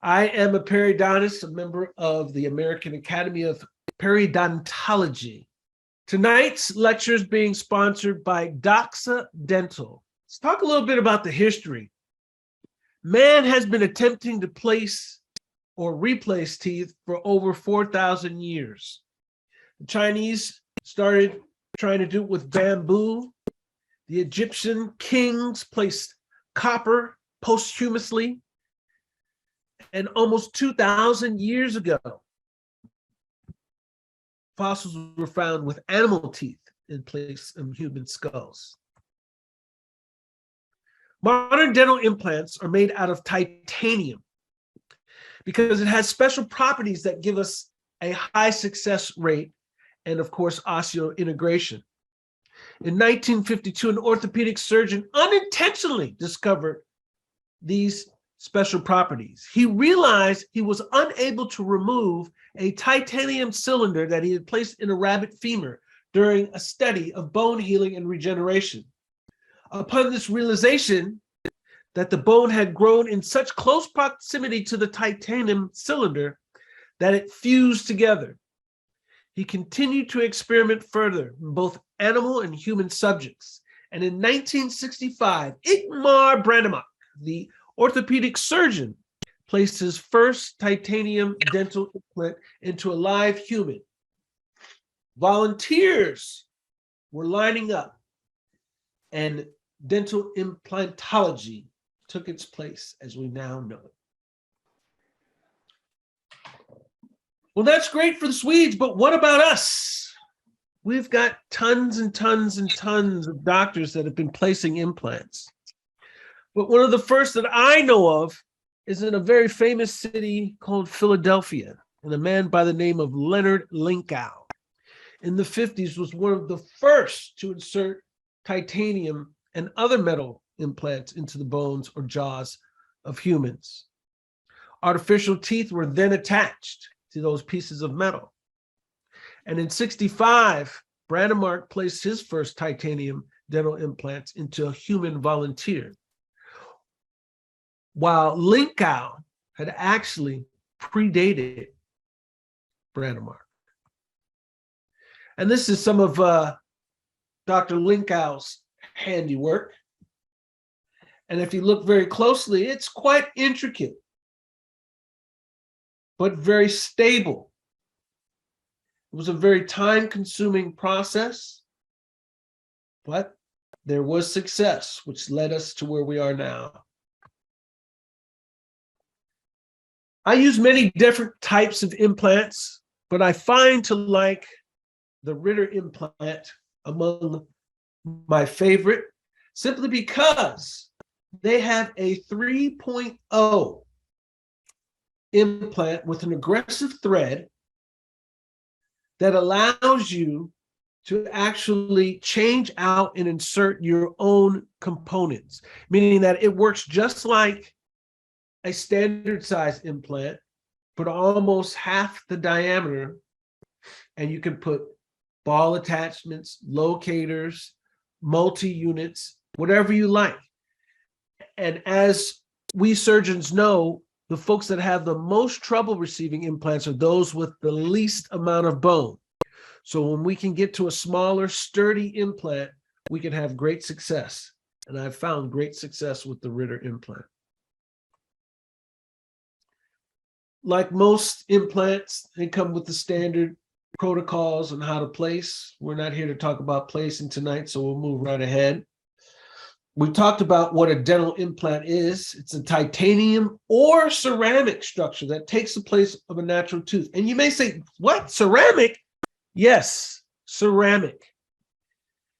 I am a periodontist, a member of the American Academy of Periodontology. Tonight's lecture is being sponsored by Doxa Dental. Let's talk a little bit about the history. Man has been attempting to place or replace teeth for over 4,000 years. The Chinese started trying to do it with bamboo. The Egyptian kings placed copper posthumously. And almost 2,000 years ago, fossils were found with animal teeth in place of human skulls. Modern dental implants are made out of titanium because it has special properties that give us a high success rate and, of course, osseointegration. In 1952, an orthopedic surgeon unintentionally discovered these special properties. He realized he was unable to remove a titanium cylinder that he had placed in a rabbit femur during a study of bone healing and regeneration. Upon this realization that the bone had grown in such close proximity to the titanium cylinder that it fused together, he continued to experiment further in both animal and human subjects. And in 1965, Ingmar Brandemark, the orthopedic surgeon, placed his first titanium dental implant into a live human. Volunteers were lining up, and dental implantology took its place as we now know it. Well, that's great for the Swedes, but what about us? We've got tons and tons and tons of doctors that have been placing implants. But one of the first that I know of is in a very famous city called Philadelphia, and a man by the name of Leonard Linkow in the 50s was one of the first to insert titanium and other metal implants into the bones or jaws of humans. Artificial teeth were then attached to those pieces of metal. And in 65, Brandemark placed his first titanium dental implants into a human volunteer, while Linkow had actually predated Brandemark. And this is some of Dr. Linkow's handiwork. And if you look very closely, it's quite intricate, but very stable. It was a very time-consuming process, but there was success, which led us to where we are now. I use many different types of implants, but I find to like the Ritter implant among my favorite, simply because they have a 3.0 implant with an aggressive thread that allows you to actually change out and insert your own components, meaning that it works just like a standard size implant, but almost half the diameter, and you can put ball attachments, locators, multi-units, whatever you like. And as we surgeons know, the folks that have the most trouble receiving implants are those with the least amount of bone. So when we can get to a smaller, sturdy implant, we can have great success. And I've found great success with the Ritter implant. Like most implants, they come with the standard protocols on how to place. We're not here to talk about placing tonight, so we'll move right ahead. We talked about what a dental implant is. It's a titanium or ceramic structure that takes the place of a natural tooth. And you may say, what, ceramic? Yes, ceramic.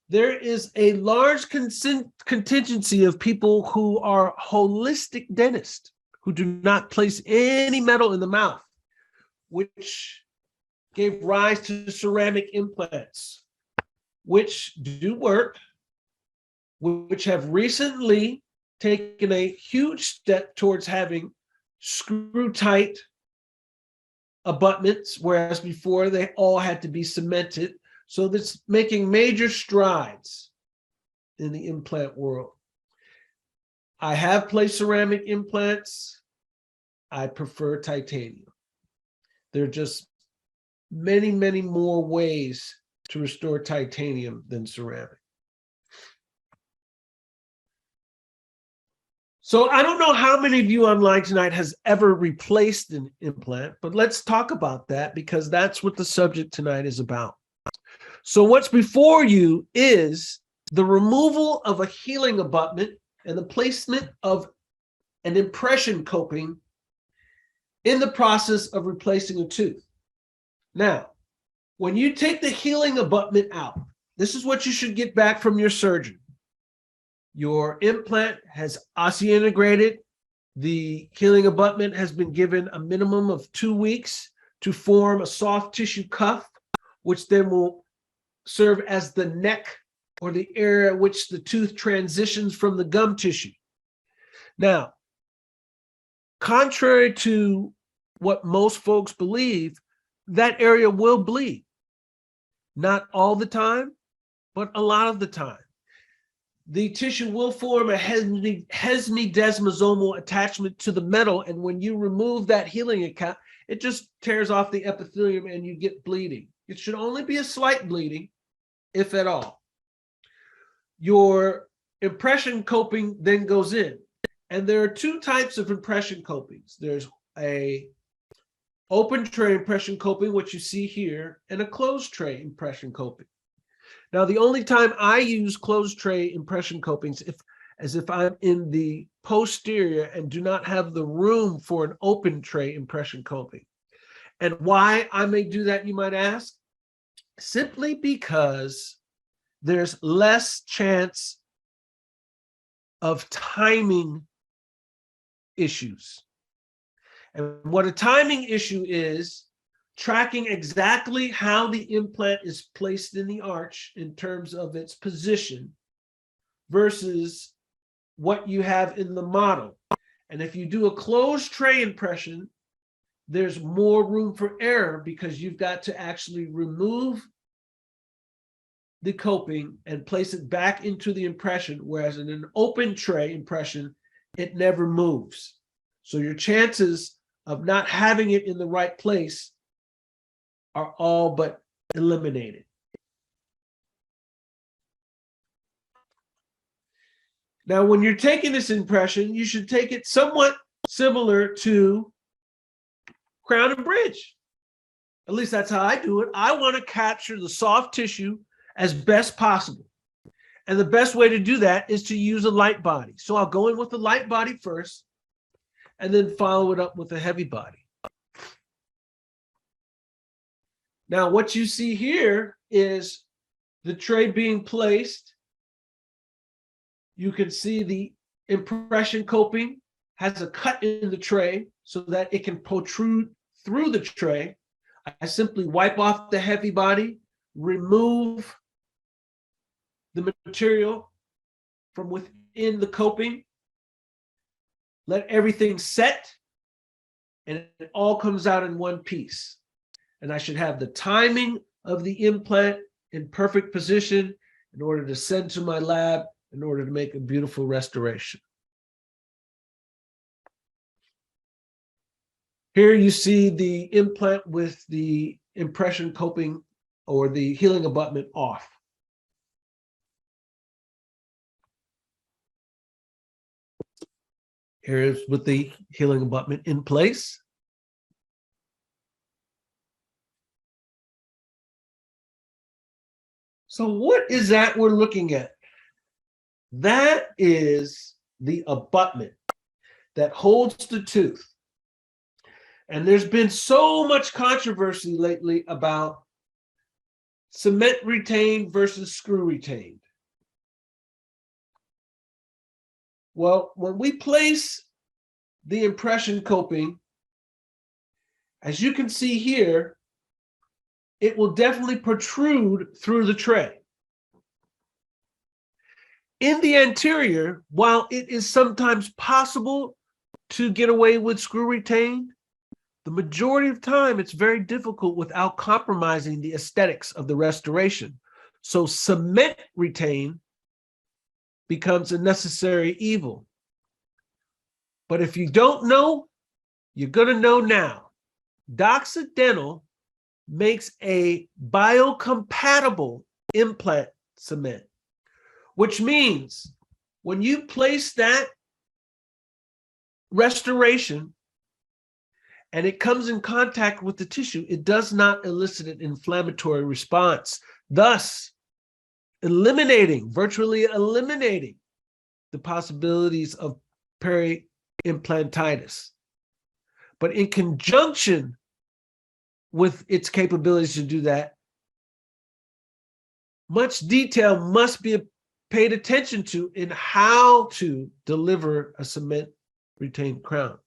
There is a large contingency of people who are holistic dentists who do not place any metal in the mouth, which gave rise to ceramic implants, which do work, which have recently taken a huge step towards having screw-tight abutments, whereas before they all had to be cemented. So that's making major strides in the implant world. I have placed ceramic implants. I prefer titanium. There are just many, many more ways to restore titanium than ceramic. So I don't know how many of you online tonight has ever replaced an implant, but let's talk about that because that's what the subject tonight is about. So what's before you is the removal of a healing abutment and the placement of an impression coping in the process of replacing a tooth. Now, when you take the healing abutment out, this is what you should get back from your surgeon. Your implant has osseointegrated. The healing abutment has been given a minimum of 2 weeks to form a soft tissue cuff, which then will serve as the neck or the area at which the tooth transitions from the gum tissue. Now, contrary to what most folks believe, that area will bleed. Not all the time, but a lot of the time. The tissue will form a hesmidesmosomal attachment to the metal, and when you remove that healing account, it just tears off the epithelium and you get bleeding. It should only be a slight bleeding, if at all. Your impression coping then goes in, and there are 2 types of impression copings. There's a open tray impression coping, which you see here, and a closed tray impression coping. Now, the only time I use closed tray impression copings is if I'm in the posterior and do not have the room for an open tray impression coping. And why I may do that, you might ask? Simply because there's less chance of timing issues. And what a timing issue is, tracking exactly how the implant is placed in the arch in terms of its position versus what you have in the model. And if you do a closed tray impression, there's more room for error because you've got to actually remove the coping and place it back into the impression, whereas in an open tray impression, it never moves. So your chances of not having it in the right place are all but eliminated. Now, when you're taking this impression, you should take it somewhat similar to crown and bridge. At least that's how I do it. I want to capture the soft tissue as best possible. And the best way to do that is to use a light body. So I'll go in with the light body first and then follow it up with a heavy body. Now, what you see here is the tray being placed. You can see the impression coping has a cut in the tray so that it can protrude through the tray. I simply wipe off the heavy body, remove the material from within the coping, let everything set, and it all comes out in one piece. And I should have the timing of the implant in perfect position in order to send to my lab in order to make a beautiful restoration. Here you see the implant with the impression coping or the healing abutment off. Here is with the healing abutment in place. So what is that we're looking at? That is the abutment that holds the tooth. And there's been so much controversy lately about cement retained versus screw retained. Well, when we place the impression coping, as you can see here, it will definitely protrude through the tray. In the anterior, while it is sometimes possible to get away with screw retained, the majority of time it's very difficult without compromising the aesthetics of the restoration. So cement retained becomes a necessary evil. But if you don't know, You're going to know now. Doxa Dental makes a biocompatible implant cement, which means when you place that restoration and it comes in contact with the tissue, it does not elicit an inflammatory response, thus virtually eliminating the possibilities of peri-implantitis. But in conjunction with its capabilities to do that, much detail must be paid attention to in how to deliver a cement retained crown.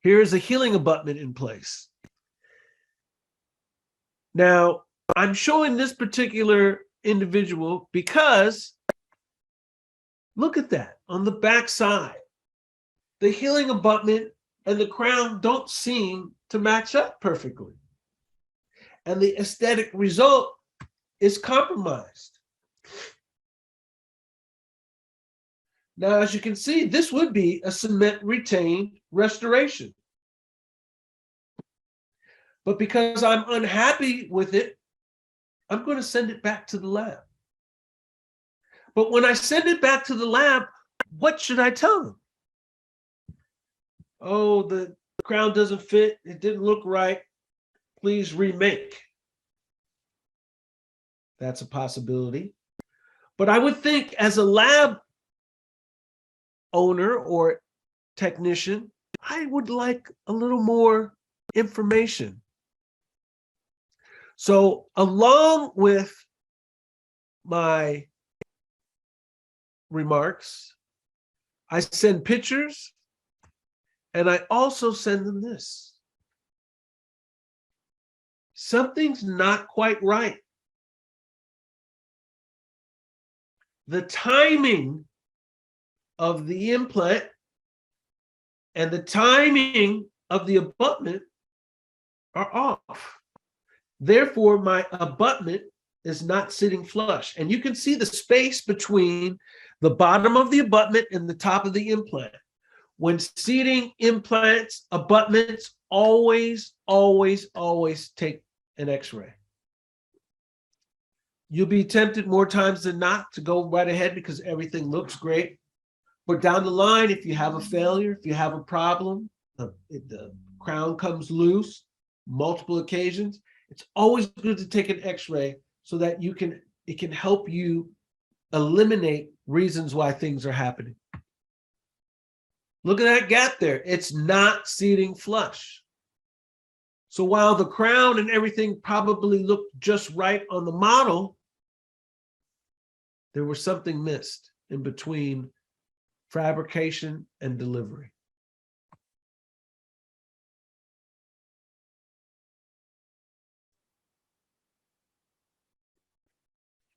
Here is a healing abutment in place. Now, I'm showing this particular individual because look at that on the back side. The healing abutment and the crown don't seem to match up perfectly. And the aesthetic result is compromised. Now, as you can see, this would be a cement retained restoration. But because I'm unhappy with it, I'm going to send it back to the lab. But when I send it back to the lab, what should I tell them? Oh, the crown doesn't fit. It didn't look right. Please remake. That's a possibility. But I would think as a lab owner or technician, I would like a little more information. So along with my remarks, I send pictures and I also send them this. Something's not quite right. The timing of the implant and the timing of the abutment are off. Therefore, my abutment is not sitting flush. And you can see the space between the bottom of the abutment and the top of the implant. When seating implants, abutments, always take an X-ray. You'll be tempted more times than not to go right ahead because everything looks great. But down the line, if you have a failure, if you have a problem, the crown comes loose, multiple occasions, it's always good to take an X-ray so that it can help you eliminate reasons why things are happening. Look at that gap there. It's not seating flush. So while the crown and everything probably looked just right on the model, there was something missed in between fabrication and delivery.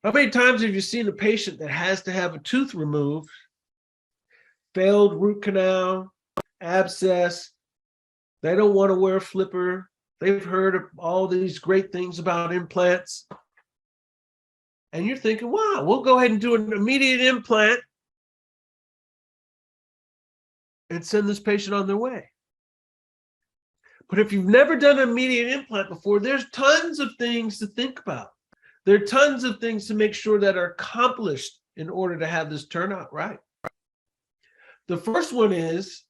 How many times have you seen a patient that has to have a tooth removed, failed root canal, abscess, they don't want to wear a flipper, they've heard of all these great things about implants, and you're thinking, wow, we'll go ahead and do an immediate implant and send this patient on their way. But if you've never done an immediate implant before, there's tons of things to think about. There are tons of things to make sure that are accomplished in order to have this turn out right. The first one is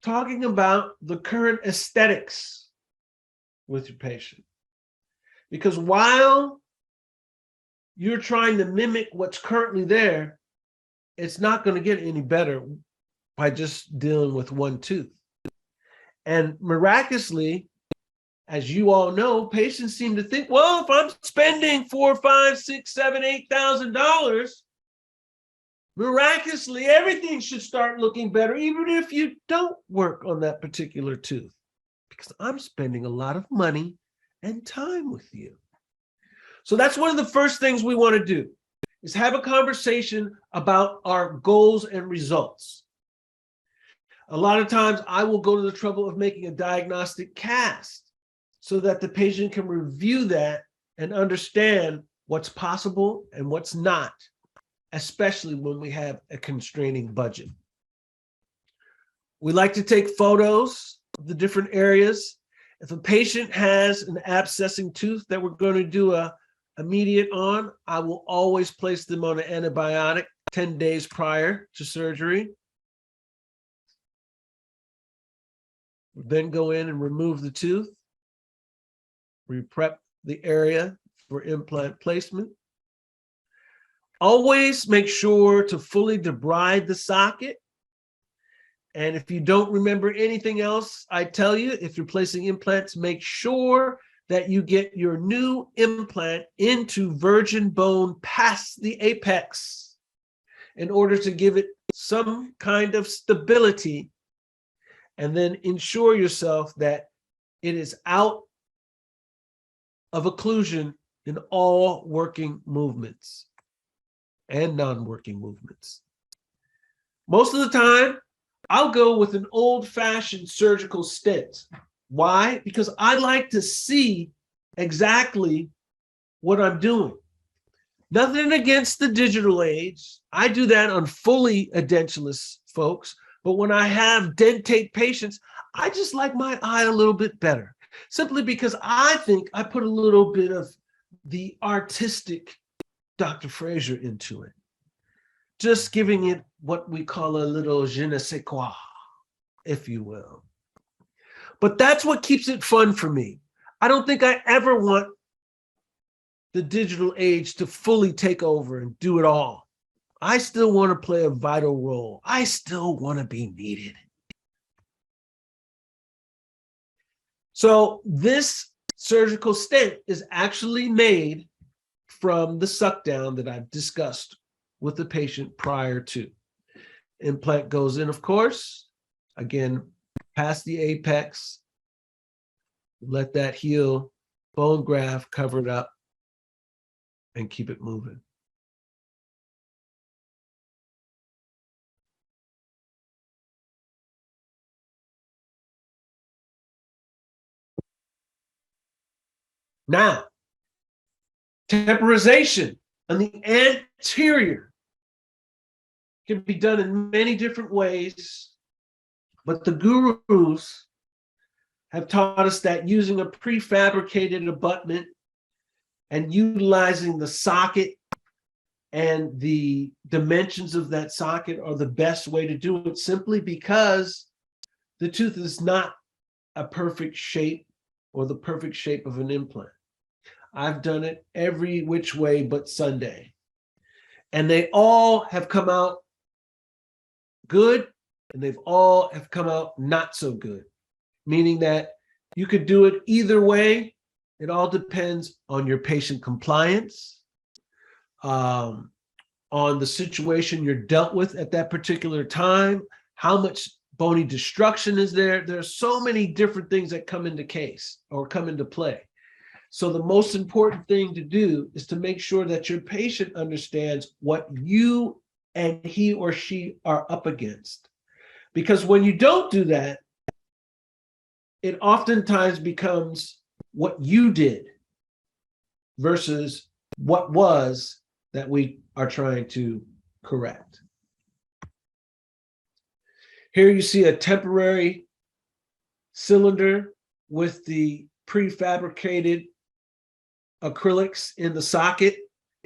talking about the current aesthetics with your patient. Because while you're trying to mimic what's currently there, it's not going to get any better by just dealing with one tooth. And miraculously, as you all know, patients seem to think, well, if I'm spending $4, $5, $6, $7, $8,000, miraculously, everything should start looking better, even if you don't work on that particular tooth, because I'm spending a lot of money and time with you. So that's one of the first things we want to do, is have a conversation about our goals and results. A lot of times I will go to the trouble of making a diagnostic cast so that the patient can review that and understand what's possible and what's not, especially when we have a constraining budget. We like to take photos of the different areas. If a patient has an abscessing tooth that we're going to do a immediate on, I will always place them on an antibiotic 10 days prior to surgery. Then go in and remove the tooth. We prep the area for implant placement. Always make sure to fully debride the socket. And if you don't remember anything else, I tell you, if you're placing implants, make sure that you get your new implant into virgin bone past the apex in order to give it some kind of stability, and then ensure yourself that it is out of occlusion in all working movements and non-working movements. Most of the time, I'll go with an old-fashioned surgical stent. Why? Because I like to see exactly what I'm doing. Nothing against the digital age. I do that on fully edentulous folks, but when I have dentate patients, I just like my eye a little bit better, simply because I think I put a little bit of the artistic Dr. Fraser into it, just giving it what we call a little je ne sais quoi, if you will. But that's what keeps it fun for me. I don't think I ever want the digital age to fully take over and do it all. I still want to play a vital role. I still want to be needed. So this surgical stent is actually made from the suck down that I've discussed with the patient prior to. Implant goes in, of course, again, past the apex, let that heal, bone graft cover it up, and keep it moving. Now, temporization on the anterior can be done in many different ways, but the gurus have taught us that using a prefabricated abutment and utilizing the socket and the dimensions of that socket are the best way to do it, simply because the tooth is not a perfect shape or the perfect shape of an implant. I've done it every which way but Sunday. And they all have come out good, and they've all have come out not so good, meaning that you could do it either way. It all depends on your patient compliance, on the situation you're dealt with at that particular time, how much bony destruction is there. There's so many different things that come into case or come into play. So the most important thing to do is to make sure that your patient understands what you and he or she are up against. Because when you don't do that, it oftentimes becomes what you did versus what was that we are trying to correct. Here you see a temporary cylinder with the prefabricated acrylics in the socket.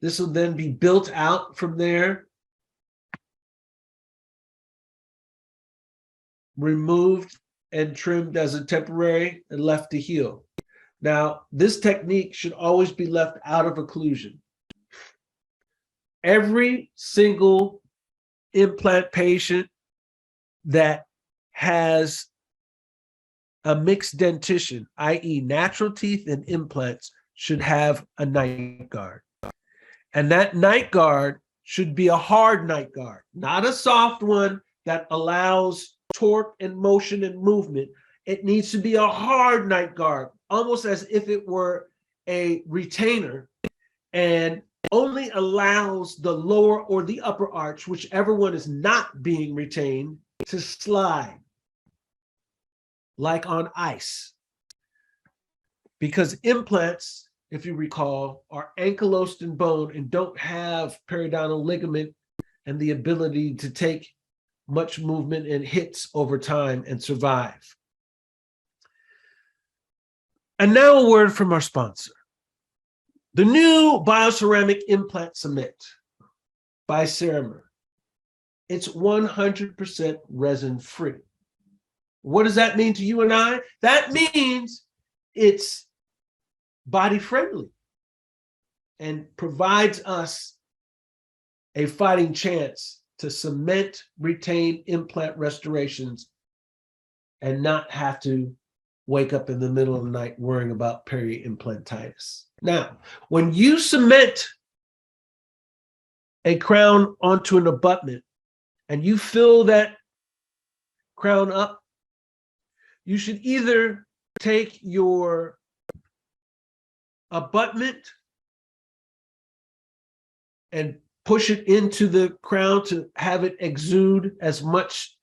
This will then be built out from there, removed and trimmed as a temporary and left to heal. Now, this technique should always be left out of occlusion. Every single implant patient that has a mixed dentition, i.e. natural teeth and implants, should have a night guard. And that night guard should be a hard night guard, not a soft one that allows torque and motion and movement. It needs to be a hard night guard, almost as if it were a retainer, and only allows the lower or the upper arch, whichever one is not being retained, to slide like on ice. Because implants, if you recall, are ankylosed in bone and don't have periodontal ligament and the ability to take much movement and hits over time and survive. And now a word from our sponsor. The new bioceramic implant cement by Ceramer. It's 100% resin free. What does that mean to you and I? That means it's body friendly and provides us a fighting chance to cement, retain implant restorations and not have to wake up in the middle of the night worrying about peri-implantitis. Now, when you cement a crown onto an abutment and you fill that crown up, you should either take your abutment and push it into the crown to have it exude as much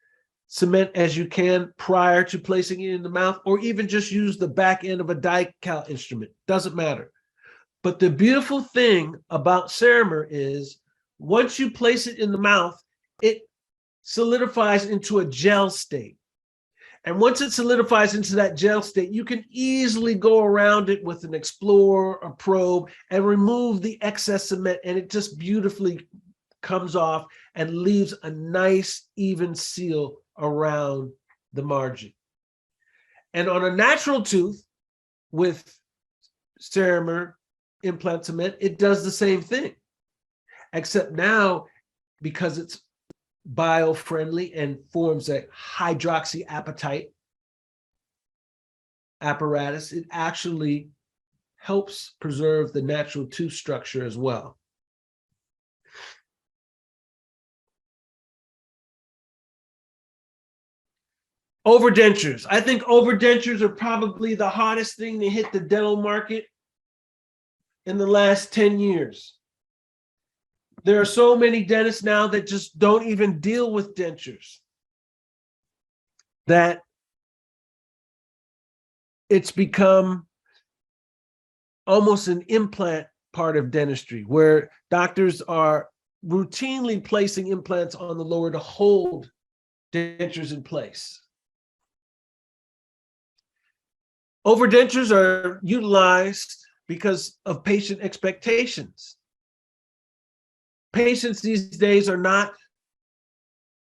cement as you can prior to placing it in the mouth, or even just use the back end of a die cal instrument. Doesn't matter. But the beautiful thing about Ceramer is once you place it in the mouth, it solidifies into a gel state. And once it solidifies into that gel state, you can easily go around it with an explorer, a probe, and remove the excess cement, and it just beautifully comes off and leaves a nice, even seal around the margin. And on a natural tooth with Ceramer implant cement, it does the same thing, except now because it's bio-friendly and forms a hydroxyapatite apparatus, it actually helps preserve the natural tooth structure as well. Overdentures. I think overdentures are probably the hottest thing to hit the dental market in the last 10 years. There are so many dentists now that just don't even deal with dentures, that it's become almost an implant part of dentistry, where doctors are routinely placing implants on the lower to hold dentures in place. Overdentures are utilized because of patient expectations. Patients these days are not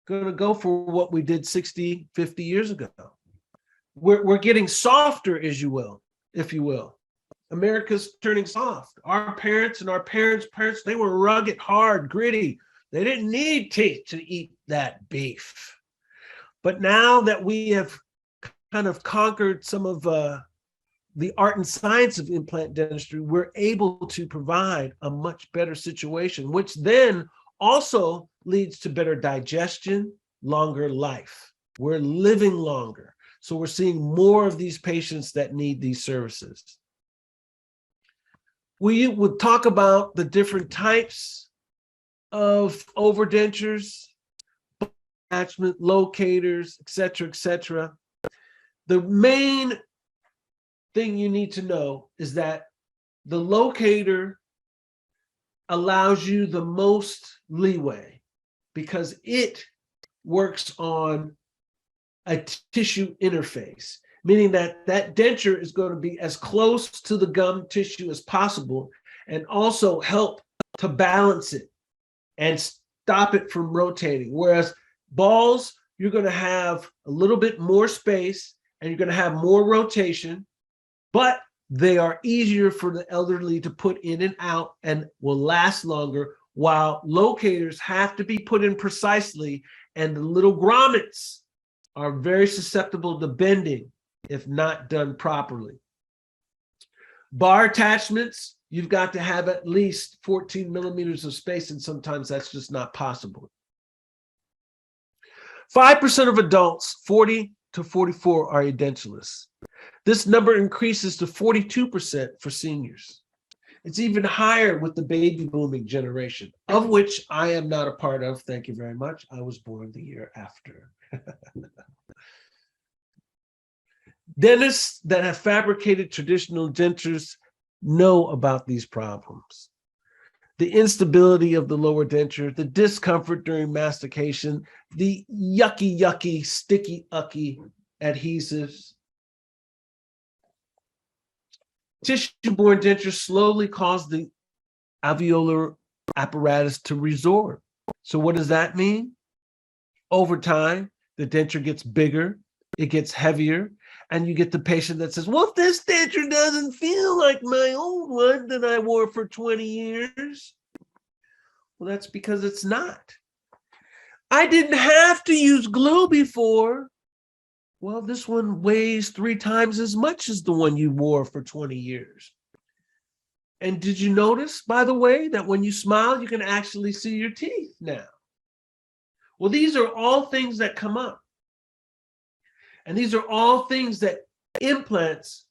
going to go for what we did 60, 50 years ago. We're getting softer, as you will, if you will. America's turning soft. Our parents and our parents' parents, they were rugged, hard, gritty. They didn't need teeth to eat that beef. But now that we have kind of conquered some of the art and science of implant dentistry, we're able to provide a much better situation, which then also leads to better digestion, longer life. We're living longer. So we're seeing more of these patients that need these services. We would talk about the different types of overdentures, attachment, locators, et cetera, The main thing you need to know is that the locator allows you the most leeway because it works on a tissue interface, meaning that that denture is going to be as close to the gum tissue as possible and also help to balance it and stop it from rotating. Whereas balls, you're going to have a little bit more space and you're going to have more rotation, but they are easier for the elderly to put in and out and will last longer, while locators have to be put in precisely, and the little grommets are very susceptible to bending if not done properly. Bar attachments, you've got to have at least 14 millimeters of space, and sometimes that's just not possible. 5% of adults, 40 to 44, are edentulous. This number increases to 42% for seniors. It's even higher with the baby booming generation, of which I am not a part of. Thank you very much. I was born the year after. Dentists that have fabricated traditional dentures know about these problems. the instability of the lower denture, the discomfort during mastication, the yucky, sticky, ucky adhesives. Tissue-borne dentures slowly cause the alveolar apparatus to resorb. So what does that mean? Over time, the denture gets bigger, it gets heavier, and you get the patient that says, well, if this denture doesn't feel like my old one that I wore for 20 years, well, that's because it's not. I didn't have to use glue before. Well, this one weighs 3 times as much as the one you wore for 20 years. And did you notice, by the way, that when you smile, you can actually see your teeth now? Well, these are all things that come up. And these are all things that implants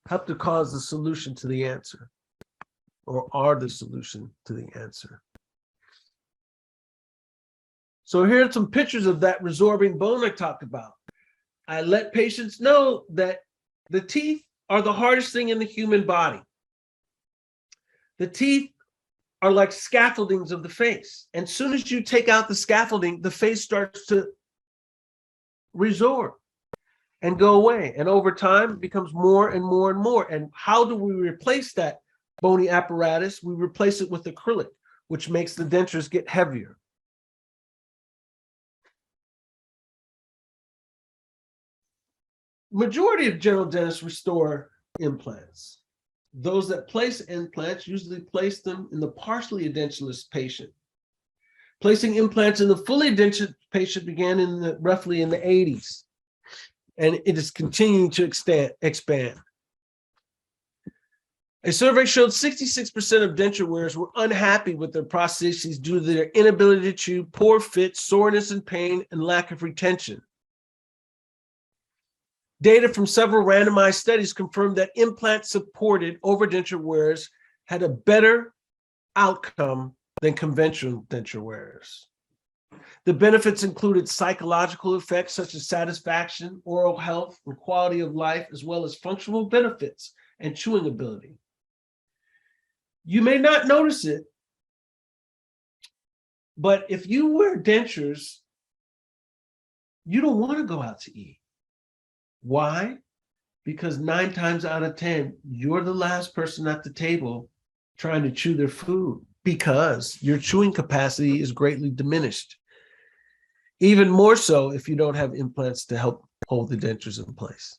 help to cause the solution to the answer, or are the solution to the answer. So here are some pictures of that resorbing bone I talked about. I let patients know that the teeth are the hardest thing in the human body. The teeth are like scaffoldings of the face. And as soon as you take out the scaffolding, the face starts to resorb and go away. And over time, it becomes more and more and more. And how do we replace that bony apparatus? We replace it with acrylic, which makes the dentures get heavier. Majority of general dentists restore implants. Those that place implants usually place them in the partially edentulous patient. Placing implants in the fully edentulous patient began roughly in the 80s, and it is continuing to expand. A survey showed 66% of denture wearers were unhappy with their prostheses due to their inability to chew, poor fit, soreness and pain, and lack of retention. Data from several randomized studies confirmed that implant-supported overdenture wearers had a better outcome than conventional denture wearers. The benefits included psychological effects such as satisfaction, oral health, and quality of life, as well as functional benefits and chewing ability. You may not notice it, but if you wear dentures, you don't want to go out to eat. Why? Because 9 times out of 10, you're the last person at the table trying to chew their food because your chewing capacity is greatly diminished. Even more so if you don't have implants to help hold the dentures in place.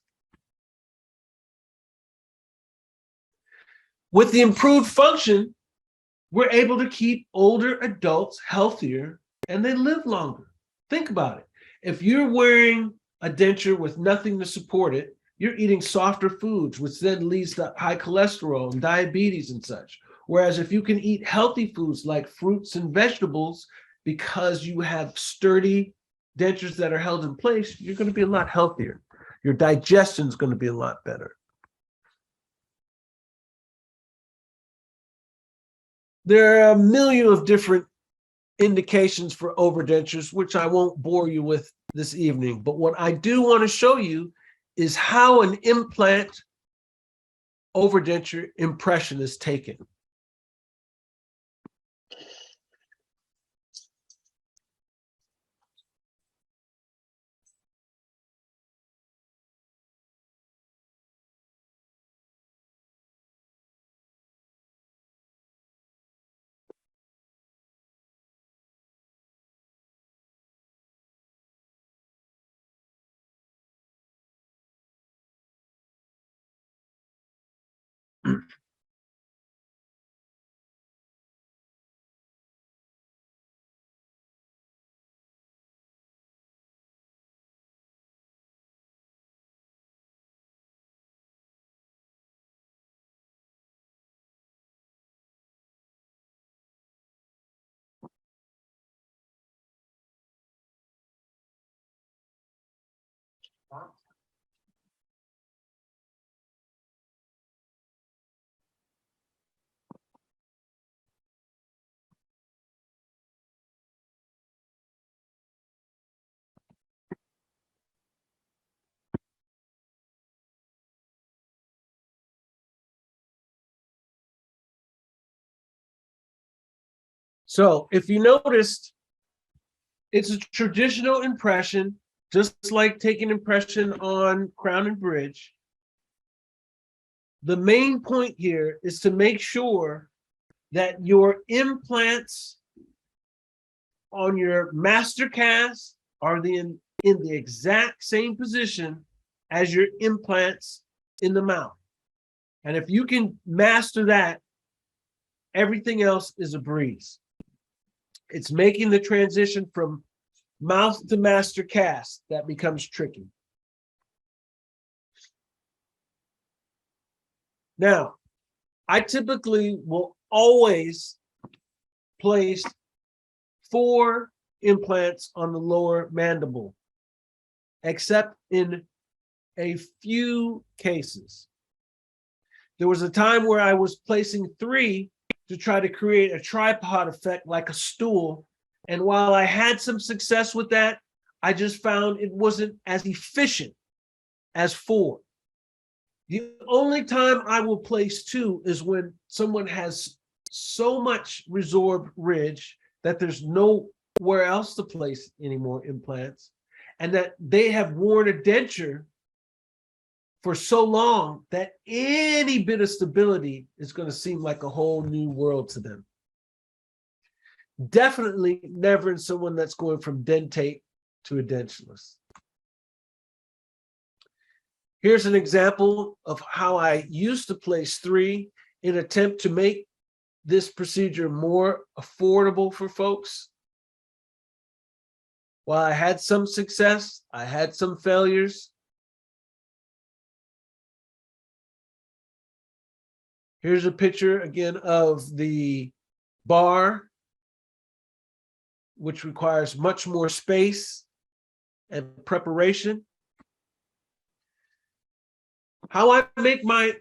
With the improved function, we're able to keep older adults healthier and they live longer. Think about it. If you're wearing a denture with nothing to support it, you're eating softer foods, which then leads to high cholesterol and diabetes and such. Whereas if you can eat healthy foods like fruits and vegetables, because you have sturdy dentures that are held in place, you're going to be a lot healthier. Your digestion is going to be a lot better. There are a million of different indications for overdentures, which I won't bore you with this evening. But what I do want to show you is how an implant overdenture impression is taken. So if you noticed, it's a traditional impression, just like taking impression on crown and bridge. The main point here is to make sure that your implants on your master cast are in the exact same position as your implants in the mouth. And if you can master that, everything else is a breeze. It's making the transition from mouth to master cast that becomes tricky. Now, I typically will always place 4 implants on the lower mandible, except in a few cases. There was a time where I was placing 3 to try to create a tripod effect like a stool. And while I had some success with that, I just found it wasn't as efficient as 4. The only time I will place 2 is when someone has so much resorbed ridge that there's nowhere else to place any more implants, and that they have worn a denture for so long that any bit of stability is going to seem like a whole new world to them. Definitely never in someone that's going from dentate to a dentulous. Here's an example of how I used to place 3 in an attempt to make this procedure more affordable for folks. While I had some success, I had some failures. Here's a picture again of the bar, which requires much more space and preparation. How I make my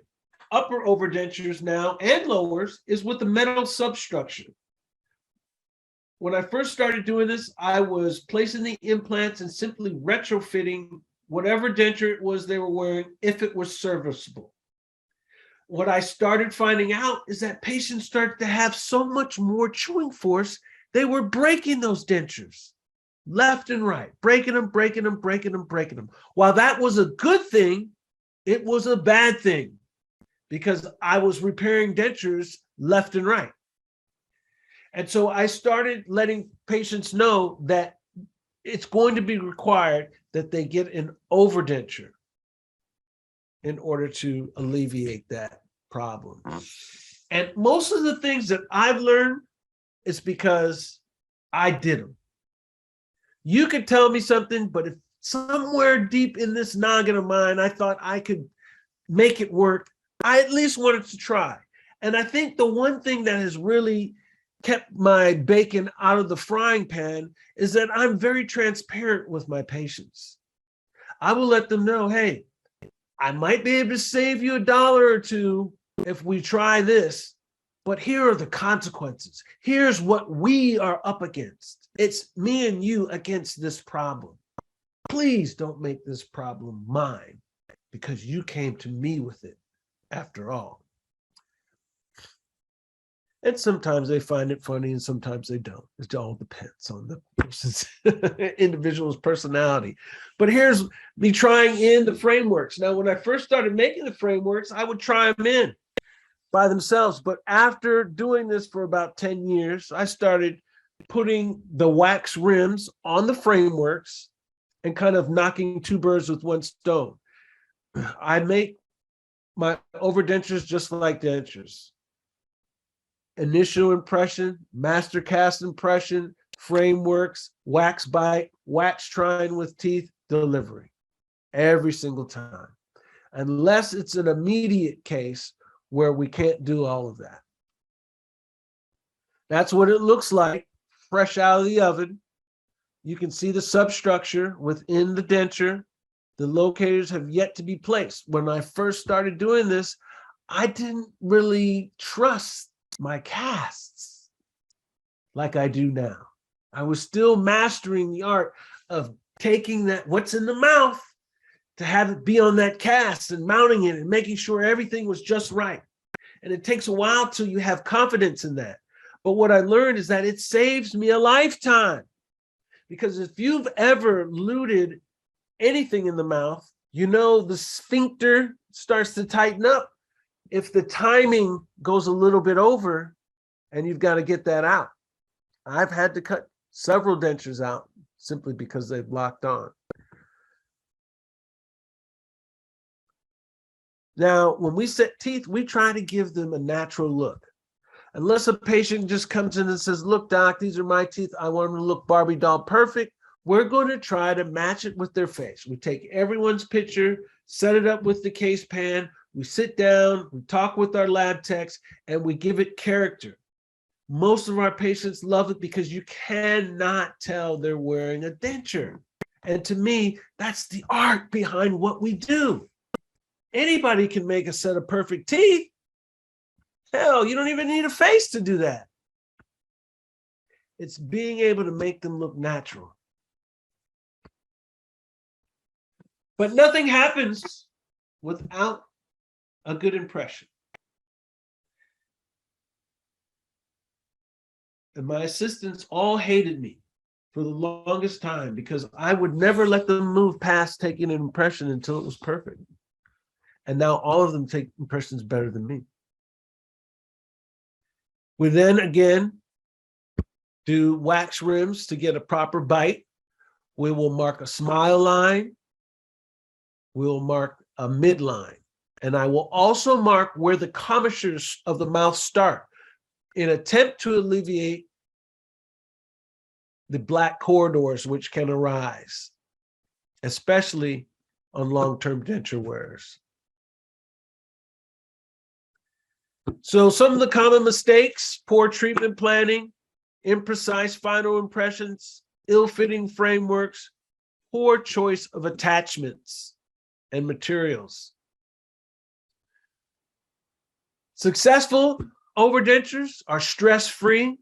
upper overdentures now and lowers is with the metal substructure. When I first started doing this, I was placing the implants and simply retrofitting whatever denture it was they were wearing if it was serviceable. What I started finding out is that patients started to have so much more chewing force, they were breaking those dentures left and right, breaking them. While that was a good thing, it was a bad thing because I was repairing dentures left and right. And so I started letting patients know that it's going to be required that they get an overdenture in order to alleviate that problem. And most of the things that I've learned is because I did them. You could tell me something, but if somewhere deep in this noggin of mine, I thought I could make it work, I at least wanted to try. And I think the one thing that has really kept my bacon out of the frying pan is that I'm very transparent with my patients. I will let them know, hey, I might be able to save you $1 or $2 if we try this, but here are the consequences. Here's what we are up against. It's me and you against this problem. Please don't make this problem mine because you came to me with it after all. And sometimes they find it funny and sometimes they don't. It all depends on the person's individual's personality. But here's me trying in the frameworks. Now, when I first started making the frameworks, I would try them in by themselves. But after doing this for about 10 years, I started putting the wax rims on the frameworks and kind of knocking 2 birds with 1 stone. I make my overdentures just like dentures. Initial impression, master cast impression, frameworks, wax bite, wax trying with teeth, delivery. Every single time. Unless it's an immediate case where we can't do all of that. That's what it looks like, fresh out of the oven. You can see the substructure within the denture. The locators have yet to be placed. When I first started doing this, I didn't really trust my casts like I do now. I was still mastering the art of taking that what's in the mouth to have it be on that cast and mounting it and making sure everything was just right. And it takes a while till you have confidence in that. But what I learned is that it saves me a lifetime. Because if you've ever looted anything in the mouth, you know the sphincter starts to tighten up if the timing goes a little bit over, and you've got to get that out. I've had to cut several dentures out simply because they've locked on. Now, when we set teeth, we try to give them a natural look. Unless a patient just comes in and says, look, doc, these are my teeth. I want them to look Barbie doll perfect. We're going to try to match it with their face. We take everyone's picture, set it up with the case pan. We sit down, we talk with our lab techs, and we give it character. Most of our patients love it because you cannot tell they're wearing a denture. And to me, that's the art behind what we do. Anybody can make a set of perfect teeth. Hell, you don't even need a face to do that. It's being able to make them look natural. But nothing happens without a good impression. And my assistants all hated me for the longest time because I would never let them move past taking an impression until it was perfect. And now all of them take impressions better than me. We then again do wax rims to get a proper bite. We will mark a smile line. We'll mark a midline. And I will also mark where the commissures of the mouth start in attempt to alleviate the black corridors which can arise, especially on long-term denture wearers. So some of the common mistakes: poor treatment planning, imprecise final impressions, ill-fitting frameworks, poor choice of attachments and materials. Successful overdentures are stress-free.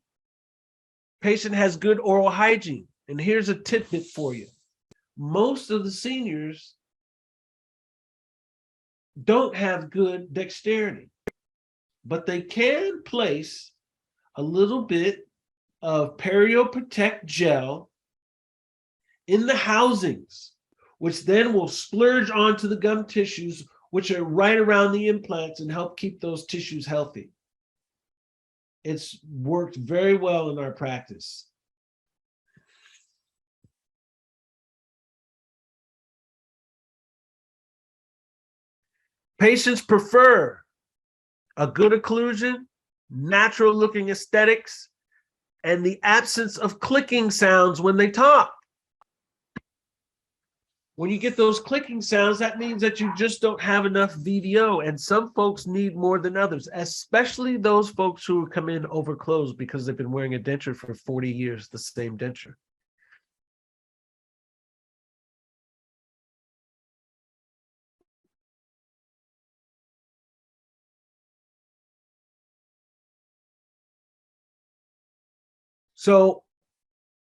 Patient has good oral hygiene. And here's a tidbit for you. Most of the seniors don't have good dexterity, but they can place a little bit of perioprotect gel in the housings, which then will splurge onto the gum tissues, which are right around the implants, and help keep those tissues healthy. It's worked very well in our practice. Patients prefer a good occlusion, natural looking aesthetics, and the absence of clicking sounds when they talk. When you get those clicking sounds, that means that you just don't have enough VVO, and some folks need more than others, especially those folks who come in overclosed because they've been wearing a denture for 40 years, the same denture. So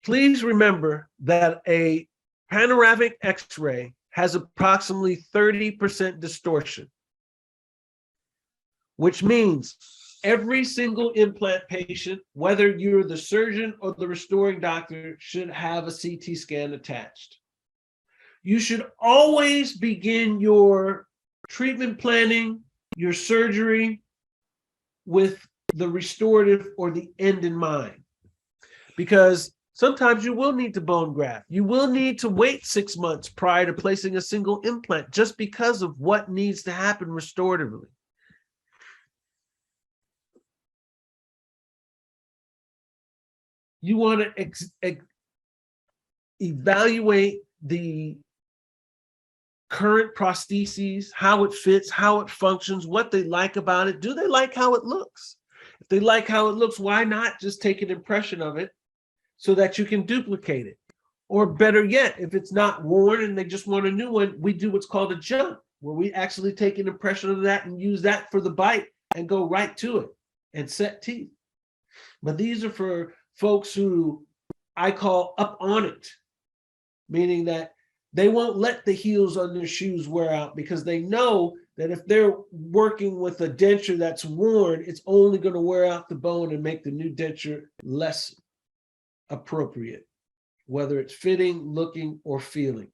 please remember that a panoramic X-ray has approximately 30% distortion, which means every single implant patient, whether you're the surgeon or the restoring doctor, should have a CT scan attached. You should always begin your treatment planning, your surgery, with the restorative or the end in mind, because sometimes you will need to bone graft. You will need to wait 6 months prior to placing a single implant just because of what needs to happen restoratively. You want to evaluate the current prostheses, how it fits, how it functions, what they like about it. Do they like how it looks? If they like how it looks, why not just take an impression of it so that you can duplicate it? Or better yet, if it's not worn and they just want a new one, we do what's called a jump, where we actually take an impression of that and use that for the bite and go right to it and set teeth. But these are for folks who I call up on it, meaning that they won't let the heels on their shoes wear out because they know that if they're working with a denture that's worn, it's only going to wear out the bone and make the new denture less appropriate, whether it's fitting, looking, or feeling.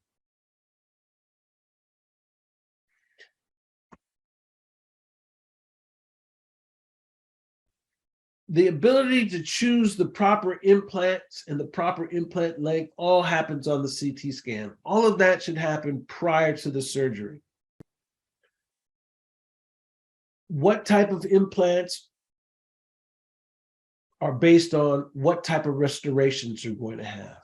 The ability to choose the proper implants and the proper implant length all happens on the CT scan. All of that should happen prior to the surgery. What type of implants are based on what type of restorations you're going to have?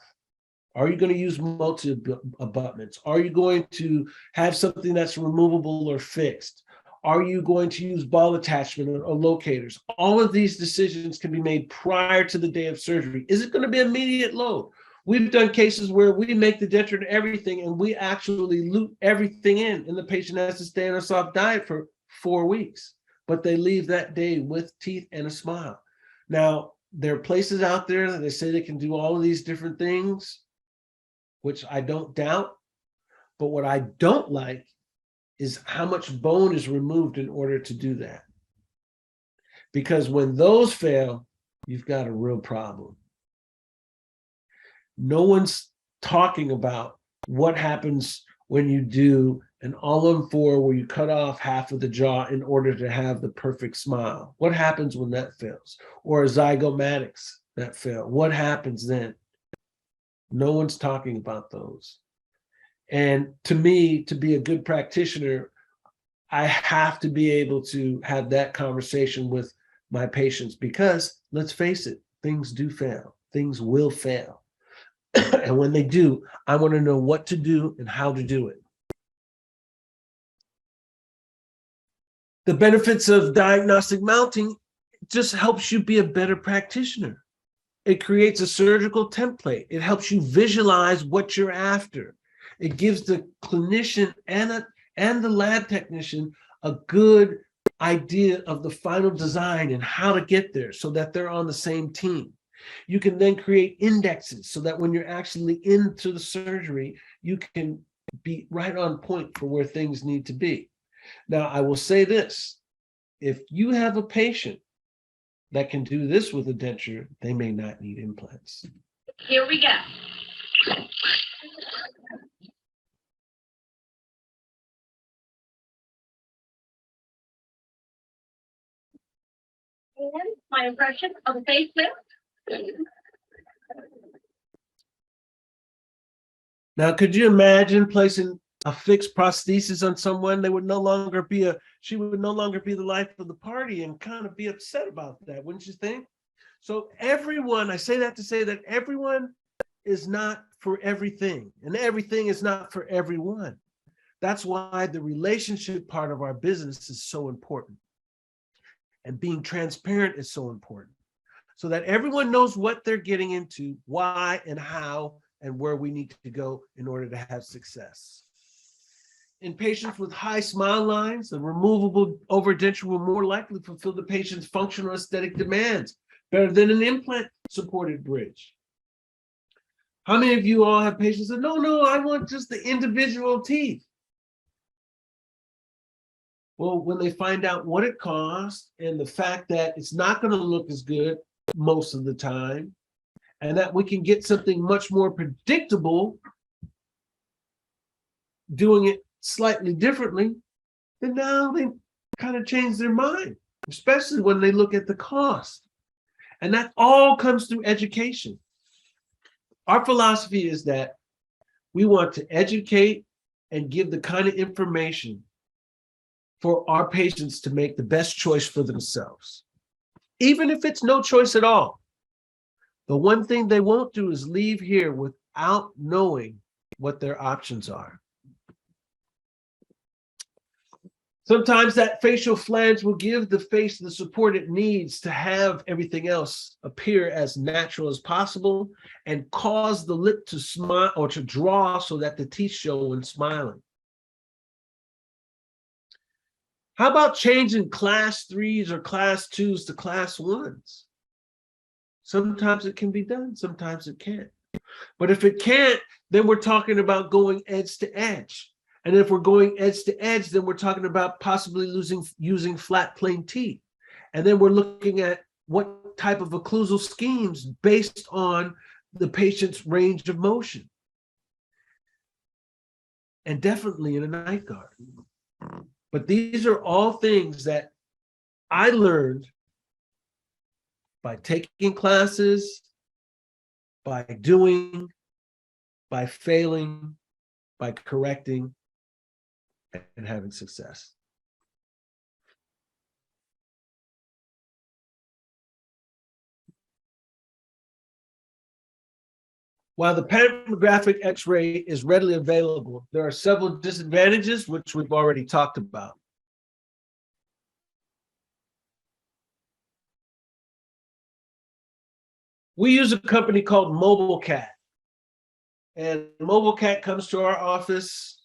Are you going to use multi-abutments? Are you going to have something that's removable or fixed? Are you going to use ball attachment or locators? All of these decisions can be made prior to the day of surgery. Is it going to be immediate load? We've done cases where we make the denture and everything, and we actually loop everything in, and the patient has to stay on a soft diet for 4 weeks, but they leave that day with teeth and a smile. Now, there are places out there that they say they can do all of these different things, which I don't doubt, but what I don't like is how much bone is removed in order to do that. Because when those fail, you've got a real problem. No one's talking about what happens when you do an all-on-4 where you cut off half of the jaw in order to have the perfect smile. What happens when that fails? Or a zygomatics that fail. What happens then? No one's talking about those. And to me, to be a good practitioner, I have to be able to have that conversation with my patients because, let's face it, things do fail. Things will fail. And when they do, I want to know what to do and how to do it. The benefits of diagnostic mounting just helps you be a better practitioner. It creates a surgical template. It helps you visualize what you're after. It gives the clinician and the lab technician a good idea of the final design and how to get there so that they're on the same team. You can then create indexes so that when you're actually into the surgery, you can be right on point for where things need to be. Now, I will say this, if you have a patient that can do this with a denture, they may not need implants. Here we go. And my impression of a facelift. Now, could you imagine placing a fixed prosthesis on someone? They would no longer be she would no longer be the life of the party and kind of be upset about that, wouldn't you think? So everyone, I say that to say that everyone is not for everything, and everything is not for everyone. That's why the relationship part of our business is so important. And being transparent is so important, so that everyone knows what they're getting into, why and how, and where we need to go in order to have success. In patients with high smile lines, the removable overdenture will more likely fulfill the patient's functional aesthetic demands better than an implant-supported bridge. How many of you all have patients that, no, I want just the individual teeth? Well, when they find out what it costs and the fact that it's not going to look as good most of the time, and that we can get something much more predictable doing it slightly differently, then now they kind of change their mind, especially when they look at the cost. And that all comes through education. Our philosophy is that we want to educate and give the kind of information for our patients to make the best choice for themselves, even if it's no choice at all. The one thing they won't do is leave here without knowing what their options are. Sometimes that facial flange will give the face the support it needs to have everything else appear as natural as possible and cause the lip to smile or to draw so that the teeth show when smiling. How about changing class 3s or class 2s to class 1s? Sometimes it can be done, sometimes it can't. But if it can't, then we're talking about going edge to edge. And if we're going edge to edge, then we're talking about possibly using flat plane teeth. And then we're looking at what type of occlusal schemes based on the patient's range of motion. And definitely in a night guard. But these are all things that I learned by taking classes, by doing, by failing, by correcting, and having success. While the panoramic X-ray is readily available, there are several disadvantages, which we've already talked about. We use a company called MobileCat. And MobileCat comes to our office,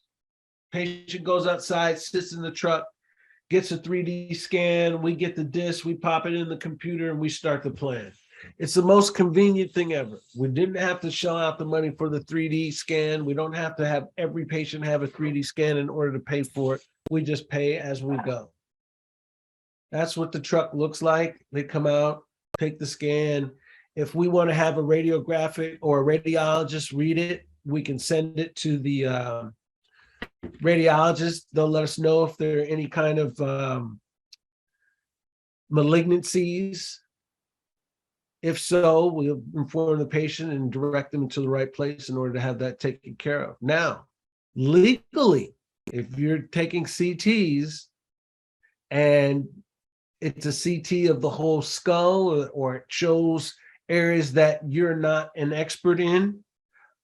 patient goes outside, sits in the truck, gets a 3D scan, we get the disc, we pop it in the computer, and we start the plan. It's the most convenient thing ever. We didn't have to shell out the money for the 3D scan. We don't have to have every patient have a 3D scan in order to pay for it. We just pay as we go. That's what the truck looks like. They come out, take the scan. If we want to have a radiographic or a radiologist read it, we can send it to the radiologist. They'll let us know if there are any kind of malignancies. If so, we'll inform the patient and direct them to the right place in order to have that taken care of. Now, legally, if you're taking CTs and it's a CT of the whole skull, or it shows areas that you're not an expert in,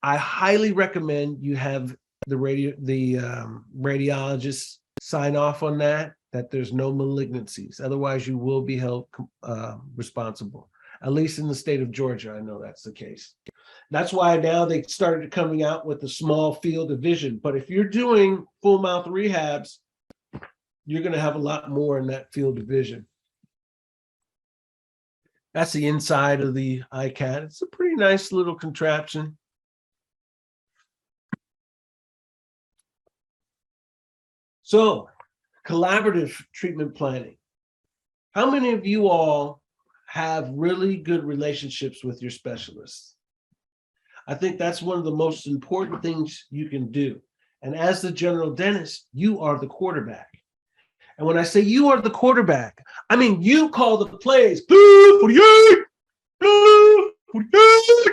I highly recommend you have the radiologist sign off on that there's no malignancies. Otherwise, you will be held responsible. At least in the state of Georgia, I know that's the case. That's why now they started coming out with a small field of vision. But if you're doing full mouth rehabs, you're going to have a lot more in that field of vision. That's the inside of the iCat. It's a pretty nice little contraption. So, collaborative treatment planning. How many of you all have really good relationships with your specialists? I think that's one of the most important things you can do. And as the general dentist, you are the quarterback. And when I say you are the quarterback, I mean you call the plays. 48, 48.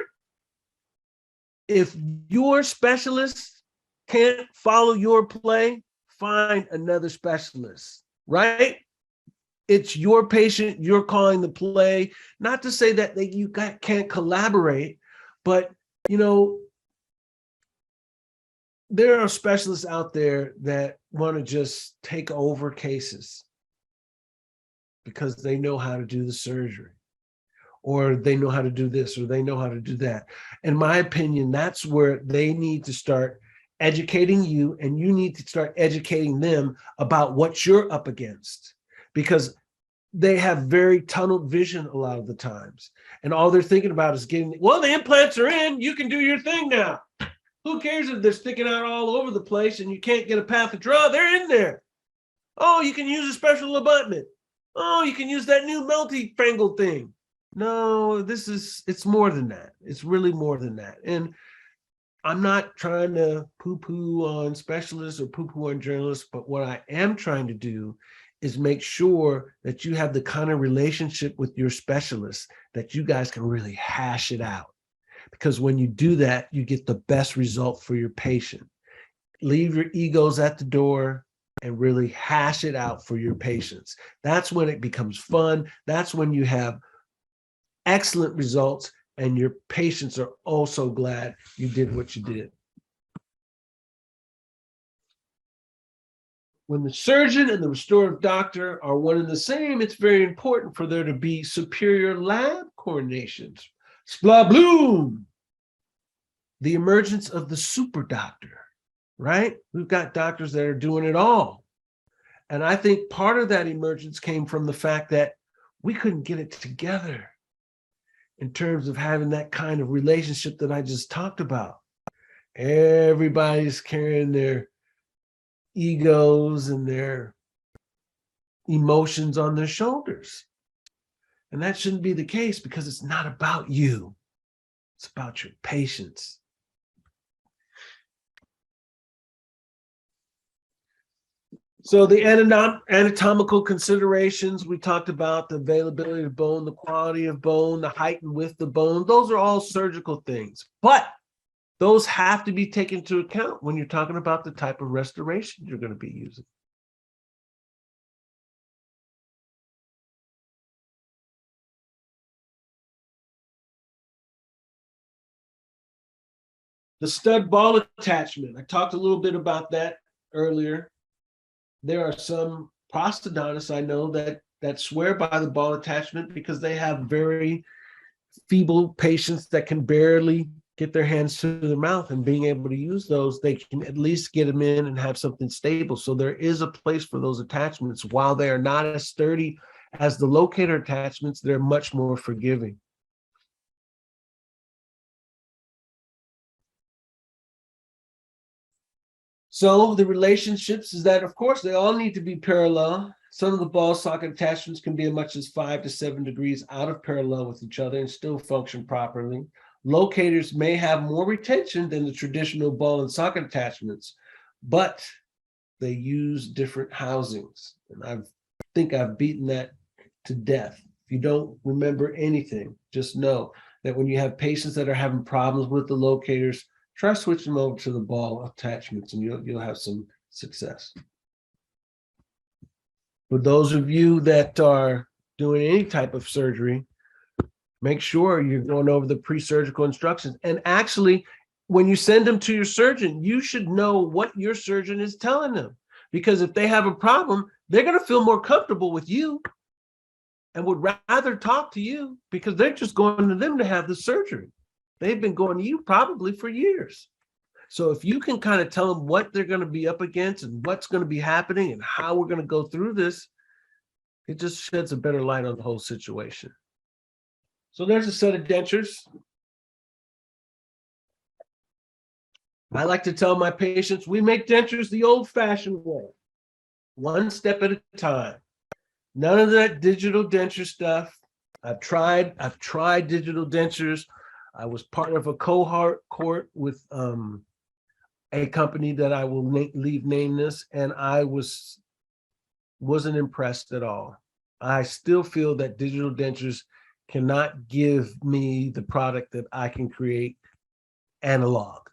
If your specialist can't follow your play, find another specialist, right? It's your patient, you're calling the play. Not to say that you can't collaborate, but there are specialists out there that want to just take over cases because they know how to do the surgery, or they know how to do this, or they know how to do that. In my opinion, that's where they need to start educating you, and you need to start educating them about what you're up against, because they have very tunneled vision a lot of the times. And all they're thinking about is the implants are in, you can do your thing now. Who cares if they're sticking out all over the place and you can't get a path of draw? They're in there. Oh, you can use a special abutment. Oh, you can use that new multi-fangled thing. No, it's more than that. It's really more than that. And I'm not trying to poo-poo on specialists or poo-poo on journalists, but what I am trying to do is make sure that you have the kind of relationship with your specialist that you guys can really hash it out. Because when you do that, you get the best result for your patient. Leave your egos at the door and really hash it out for your patients. That's when it becomes fun. That's when you have excellent results, and your patients are also glad you did what you did. When the surgeon and the restorative doctor are one and the same, it's very important for there to be superior lab coordinations. Spla-bloom! The emergence of the super doctor, right? We've got doctors that are doing it all. And I think part of that emergence came from the fact that we couldn't get it together in terms of having that kind of relationship that I just talked about. Everybody's carrying their egos and their emotions on their shoulders. And that shouldn't be the case because it's not about you. It's about your patients. So the anatomical considerations, we talked about the availability of bone, the quality of bone, the height and width of bone. Those are all surgical things, but those have to be taken into account when you're talking about the type of restoration you're going to be using. The stud ball attachment, I talked a little bit about that earlier. There are some prosthodontists I know that swear by the ball attachment because they have very feeble patients that can barely get their hands to their mouth, and being able to use those, they can at least get them in and have something stable. So there is a place for those attachments. While they are not as sturdy as the locator attachments, they're much more forgiving. So the relationships is that, of course, they all need to be parallel. Some of the ball socket attachments can be as much as 5 to 7 degrees out of parallel with each other and still function properly. Locators may have more retention than the traditional ball and socket attachments, but they use different housings. And I think I've beaten that to death. If you don't remember anything, just know that when you have patients that are having problems with the locators, try switching them over to the ball attachments and you'll have some success. For those of you that are doing any type of surgery, make sure you're going over the pre-surgical instructions. And actually, when you send them to your surgeon, you should know what your surgeon is telling them. Because if they have a problem, they're going to feel more comfortable with you and would rather talk to you because they're just going to them to have the surgery. They've been going to you probably for years. So if you can kind of tell them what they're going to be up against and what's going to be happening and how we're going to go through this, it just sheds a better light on the whole situation. So there's a set of dentures. I like to tell my patients, we make dentures the old-fashioned way, one step at a time. None of that digital denture stuff. I've tried digital dentures. I was part of a cohort with a company that I will leave nameless, and I wasn't impressed at all. I still feel that digital dentures cannot give me the product that I can create analog.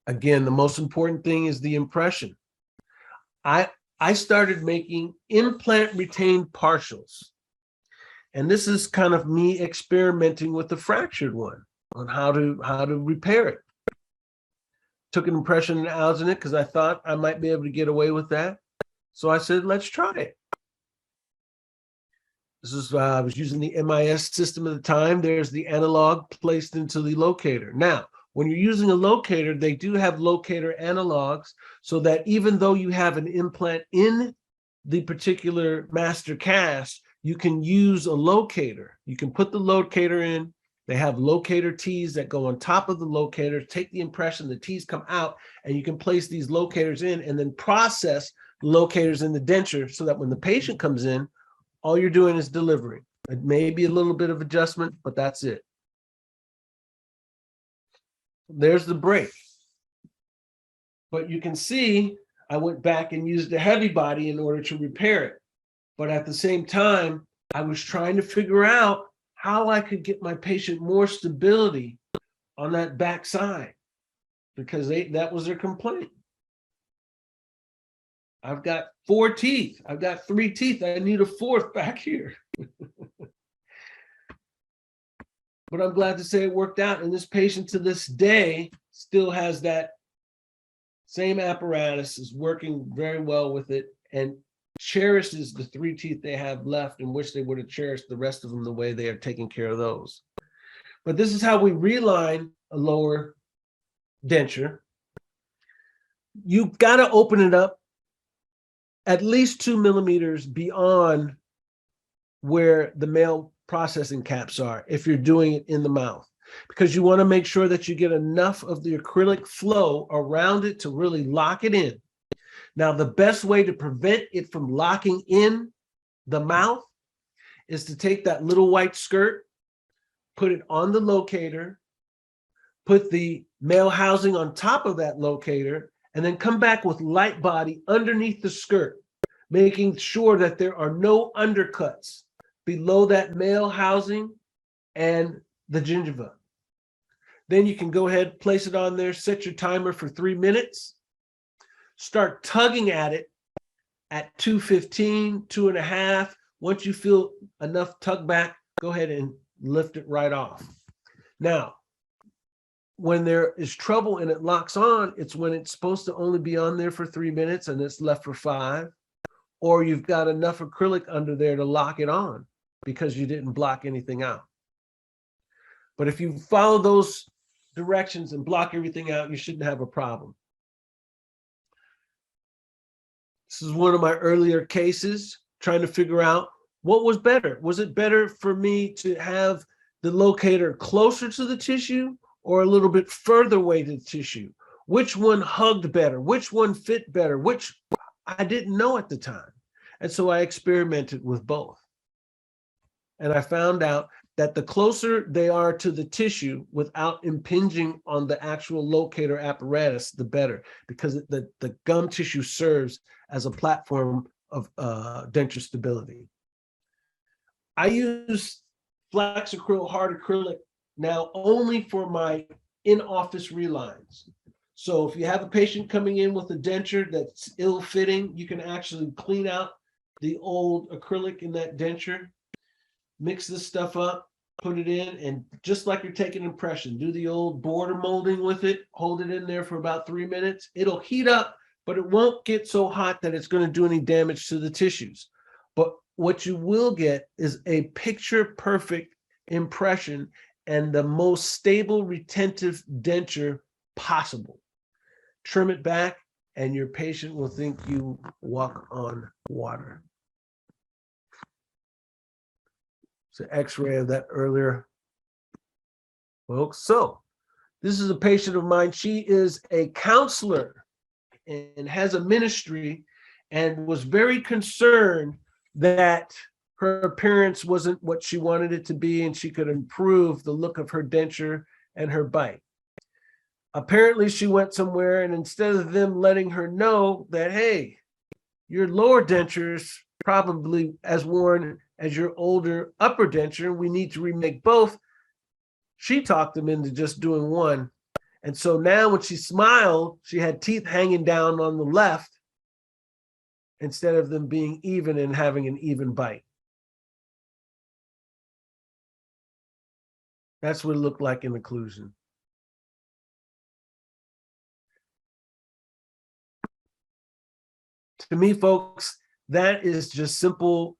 Again, the most important thing is the impression. I started making implant retained partials. And this is kind of me experimenting with the fractured one on how to repair it. Took an impression and alginate because I thought I might be able to get away with that. So I said, let's try it. This is, I was using the MIS system at the time. There's the analog placed into the locator. Now, when you're using a locator, they do have locator analogs so that even though you have an implant in the particular master cast, you can use a locator. You can put the locator in. They have locator tees that go on top of the locator, take the impression, the tees come out, and you can place these locators in and then process locators in the denture so that when the patient comes in, all you're doing is delivering. It may be a little bit of adjustment, but that's it. There's the break. But you can see I went back and used a heavy body in order to repair it. But at the same time, I was trying to figure out how I could get my patient more stability on that back side because that was their complaint. I've got 4 teeth. I've got 3 teeth. I need a 4th back here. But I'm glad to say it worked out. And this patient to this day still has that same apparatus, is working very well with it, and cherishes the 3 teeth they have left and wish they would have cherished the rest of them the way they are taking care of those. But this is how we reline a lower denture. You've got to open it up at least 2 millimeters beyond where the male processing caps are if you're doing it in the mouth. because you want to make sure that you get enough of the acrylic flow around it to really lock it in. Now, the best way to prevent it from locking in the mouth is to take that little white skirt, put it on the locator, put the male housing on top of that locator, and then come back with light body underneath the skirt, making sure that there are no undercuts below that male housing and the gingiva. Then you can go ahead, place it on there, set your timer for 3 minutes, start tugging at it at 2:15, 2.5. Once you feel enough tug back, go ahead and lift it right off. Now, when there is trouble and it locks on, it's when it's supposed to only be on there for 3 minutes and it's left for 5, or you've got enough acrylic under there to lock it on because you didn't block anything out. But if you follow those directions and block everything out, you shouldn't have a problem. This is one of my earlier cases, trying to figure out what was better. Was it better for me to have the locator closer to the tissue or a little bit further away to the tissue? Which one hugged better? Which one fit better? Which I didn't know at the time. And so I experimented with both. And I found out that the closer they are to the tissue without impinging on the actual locator apparatus, the better, because the gum tissue serves as a platform of denture stability. I use flex acryl hard acrylic now only for my in-office relines. So if you have a patient coming in with a denture that's ill-fitting, you can actually clean out the old acrylic in that denture, mix this stuff up, put it in, and just like you're taking an impression, do the old border molding with it, hold it in there for about 3 minutes. It'll heat up, but it won't get so hot that it's going to do any damage to the tissues. But what you will get is a picture perfect impression and the most stable retentive denture possible. Trim it back and your patient will think you walk on water. It's an x-ray of that earlier, folks. So this is a patient of mine. She is a counselor and has a ministry and was very concerned that her appearance wasn't what she wanted it to be and she could improve the look of her denture and her bite. Apparently she went somewhere and instead of them letting her know that, hey, your lower denture is probably as worn as your older upper denture, we need to remake both, she talked them into just doing one. And so now when she smiled, she had teeth hanging down on the left instead of them being even and having an even bite. That's what it looked like in occlusion. To me, folks, that is just simple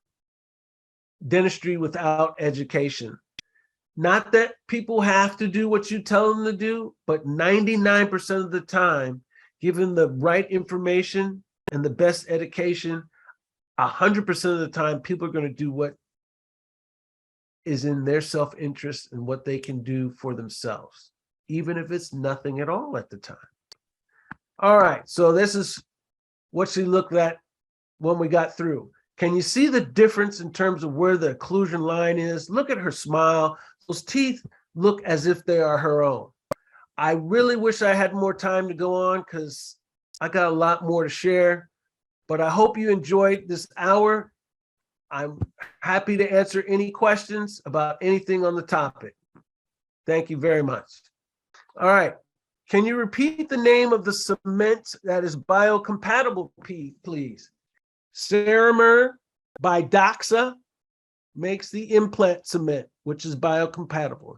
dentistry without education. Not that people have to do what you tell them to do, but 99% of the time, given the right information and the best education, 100% of the time, people are going to do what is in their self-interest and what they can do for themselves, even if it's nothing at all at the time. All right, so this is what she looked at when we got through. Can you see the difference in terms of where the occlusion line is? Look at her smile. Those teeth look as if they are her own. I really wish I had more time to go on because I got a lot more to share, but I hope you enjoyed this hour. I'm happy to answer any questions about anything on the topic. Thank you very much. All right. Can you repeat the name of the cement that is biocompatible, please? Ceramer by Doxa makes the implant cement, which is biocompatible.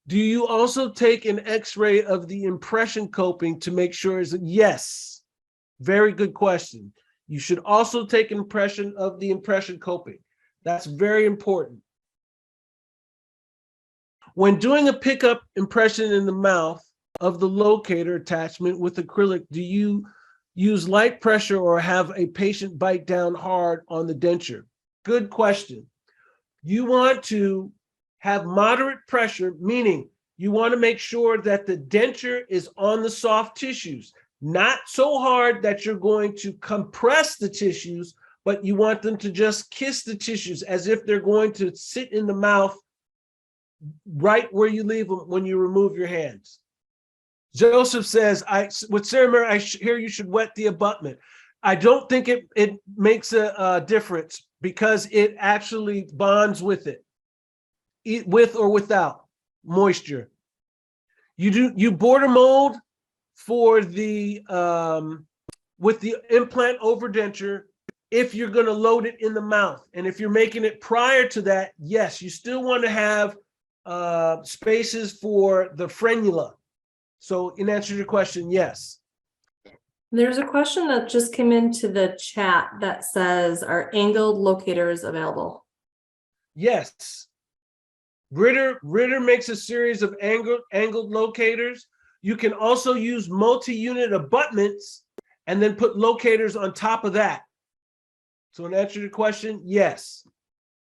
Do you also take an x-ray of the impression coping to make sure it's yes? Very good question. You should also take an impression of the impression coping. That's very important. When doing a pickup impression in the mouth of the locator attachment with acrylic, do you use light pressure or have a patient bite down hard on the denture? Good question. You want to have moderate pressure, meaning you want to make sure that the denture is on the soft tissues, not so hard that you're going to compress the tissues, but you want them to just kiss the tissues as if they're going to sit in the mouth right where you leave them when you remove your hands. Joseph says, with ceramere, I hear you should wet the abutment. I don't think it makes a difference because it actually bonds with it, with or without moisture. You border mold for the with the implant overdenture if you're going to load it in the mouth. And if you're making it prior to that, yes, you still want to have spaces for the frenula. So in answer to your question, yes. There's a question that just came into the chat that says, are angled locators available? Yes. Ritter makes a series of angled locators. You can also use multi-unit abutments and then put locators on top of that. So in answer to your question, yes.